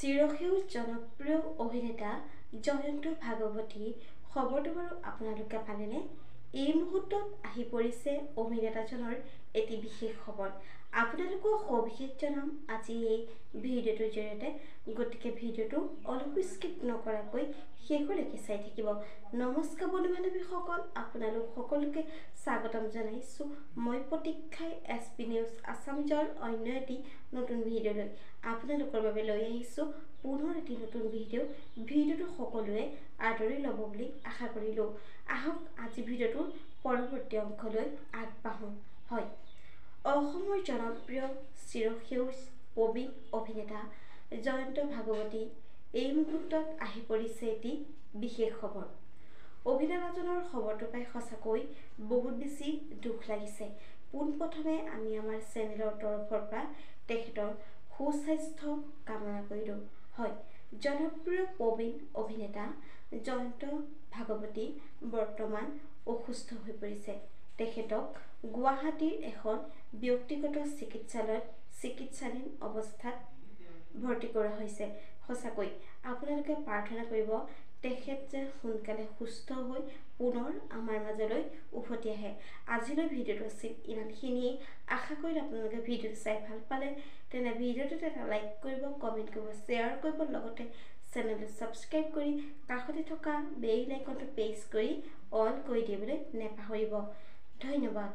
চিৰসেউজ জনপ্ৰিয় অভিনেতা জয়ন্ত ভাগৱতী খবৰটো বাৰু আপোনালোকে পালেনে? এই মুহূৰ্তত আহি পৰিছে অভিনেতাজনৰ এটি বিশেষ খবৰ। আপোনালোকক সবিশেষ জনাম আজি এই ভিডিঅ'টোৰ জৰিয়তে। গতিকে ভিডিঅ'টো অলপো স্কিপ নকৰাকৈ শেষলৈকে চাই থাকিব। নমস্কাৰ বন্ধু বান্ধৱীসকল, আপোনালোক সকলোকে স্বাগতম জনাইছোঁ মই প্ৰতীক্ষাই SP নিউজ আছামিজৰ অন্য এটি নতুন ভিডিঅ'লৈ আপোনালোকৰ বাবে লৈ আহিছোঁ পুনৰ এটি নতুন ভিডিঅ'টো সকলোৱে আদৰি ল'ব বুলি আশা কৰিলোঁ। আহক আজি ভিডিঅ'টোৰ পৰৱৰ্তী অংশলৈ আগবাঢ়োঁ। হয়, অসমৰ জনপ্ৰিয় চিৰসেউজ প্ৰবীণ অভিনেতা জয়ন্ত ভাগৱতী এই মুহূৰ্তত আহি পৰিছে এটি বিশেষ খবৰ। অভিনেতাজনৰ খবৰটো পাই সঁচাকৈ বহুত বেছি দুখ লাগিছে। পোনপ্ৰথমে আমি আমাৰ চেনেলৰ তৰফৰ পৰা তেখেতৰ সুস্বাস্থ্য কামনা কৰিলোঁ। হয়, জনপ্ৰিয় প্ৰবীণ অভিনেতা জয়ন্ত ভাগৱতী বৰ্তমান অসুস্থ হৈ পৰিছে। তেখেতক গুৱাহাটীৰ এখন ব্যক্তিগত চিকিৎসালয়ত চিকিৎসাধীন অৱস্থাত ভৰ্তি কৰা হৈছে। সঁচাকৈ আপোনালোকে প্ৰাৰ্থনা কৰিব তেখেত যেন সোনকালে সুস্থ হৈ পুনৰ আমাৰ মাজলৈ উভতি আহে। আজিলৈ ভিডিঅ'টো আছিল ইমানখিনিয়েই। আশা কৰিলোঁ আপোনালোকে ভিডিঅ'টো চাই ভাল পালে। তেনে ভিডিঅ'টোত এটা লাইক কৰিব, কমেণ্ট কৰিব, শ্বেয়াৰ কৰিব, লগতে চেনেলটো ছাবস্ক্ৰাইব কৰি কাষতে থকা বেল আইকনটো প্ৰেছ কৰি অল কৰি দিবলৈ নেপাহৰিব। ধন্যবাদ।